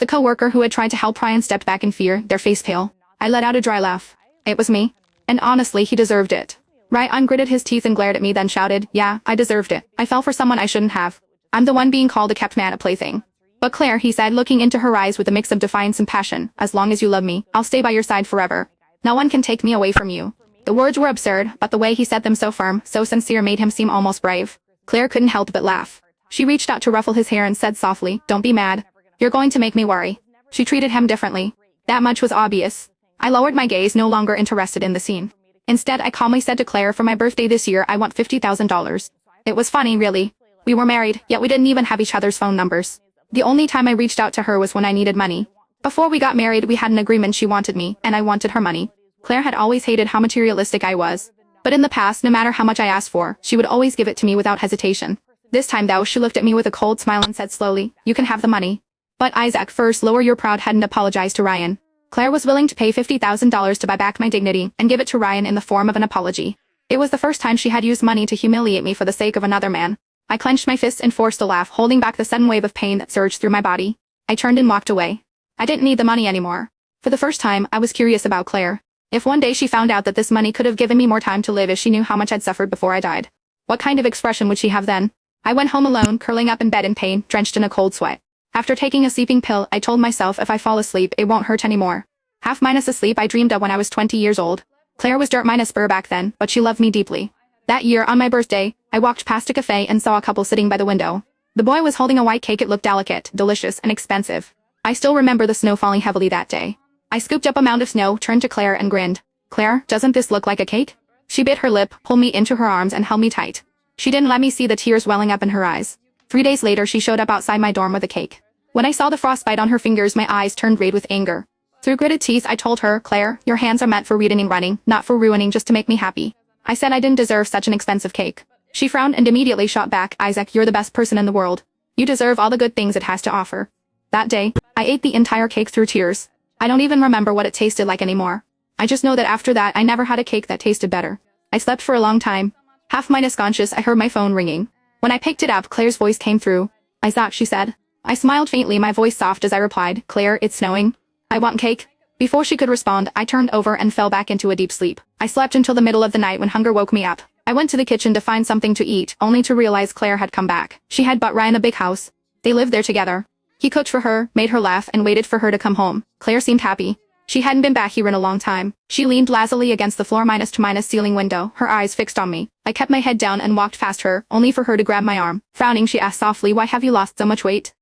The co-worker who had tried to help Ryan stepped back in fear, their face pale. I let out a dry laugh. It was me. And honestly, he deserved it. Ryan gritted his teeth and glared at me, then shouted, yeah, I deserved it. I fell for someone I shouldn't have. I'm the one being called a kept man, a plaything. But Claire, he said, looking into her eyes with a mix of defiance and passion, as long as you love me, I'll stay by your side forever. No one can take me away from you. The words were absurd, but the way he said them so firm, so sincere made him seem almost brave. Claire couldn't help but laugh. She reached out to ruffle his hair and said softly, don't be mad. You're going to make me worry. She treated him differently. That much was obvious. I lowered my gaze, no longer interested in the scene. Instead, I calmly said to Claire, for my birthday this year, I want $50,000. It was funny, really. We were married, yet we didn't even have each other's phone numbers. The only time I reached out to her was when I needed money. Before we got married, we had an agreement. She wanted me, and I wanted her money. Claire had always hated how materialistic I was. But in the past, no matter how much I asked for, she would always give it to me without hesitation. This time though, she looked at me with a cold smile and said slowly, you can have the money. But Isaac, first lower your proud head and apologize to Ryan. Claire was willing to pay $50,000 to buy back my dignity and give it to Ryan in the form of an apology. It was the first time she had used money to humiliate me for the sake of another man. I clenched my fists and forced a laugh, holding back the sudden wave of pain that surged through my body. I turned and walked away. I didn't need the money anymore. For the first time, I was curious about Claire. If one day she found out that this money could have given me more time to live, if she knew how much I'd suffered before I died, what kind of expression would she have then? I went home alone, curling up in bed in pain, drenched in a cold sweat. After taking a sleeping pill, I told myself if I fall asleep, it won't hurt anymore. Half minus the sleep I dreamed of when I was 20 years old. Claire was dirt minus spur back then, but she loved me deeply. That year, on my birthday, I walked past a cafe and saw a couple sitting by the window. The boy was holding a white cake. It looked delicate, delicious, and expensive. I still remember the snow falling heavily that day. I scooped up a mound of snow, turned to Claire and grinned. Claire, doesn't this look like a cake? She bit her lip, pulled me into her arms and held me tight. She didn't let me see the tears welling up in her eyes. 3 days later, she showed up outside my dorm with a cake. When I saw the frostbite on her fingers, my eyes turned red with anger. Through gritted teeth, I told her, Claire, your hands are meant for reading and running, not for ruining just to make me happy. I said I didn't deserve such an expensive cake. She frowned and immediately shot back, Isaac, you're the best person in the world. You deserve all the good things it has to offer. That day, I ate the entire cake through tears. I don't even remember what it tasted like anymore. I just know that after that, I never had a cake that tasted better. I slept for a long time. Half minus conscious, I heard my phone ringing. When I picked it up, Claire's voice came through. Isaac, she said. I smiled faintly, my voice soft as I replied, Claire, it's snowing. I want cake. Before she could respond, I turned over and fell back into a deep sleep. I slept until the middle of the night when hunger woke me up. I went to the kitchen to find something to eat, only to realize Claire had come back. She had bought Ryan a big house. They lived there together. He cooked for her, made her laugh, and waited for her to come home. Claire seemed happy. She hadn't been back here in a long time. She leaned lazily against the floor minus to minus ceiling window, her eyes fixed on me. I kept my head down and walked past her, only for her to grab my arm. Frowning, she asked softly, why have you lost so much weight?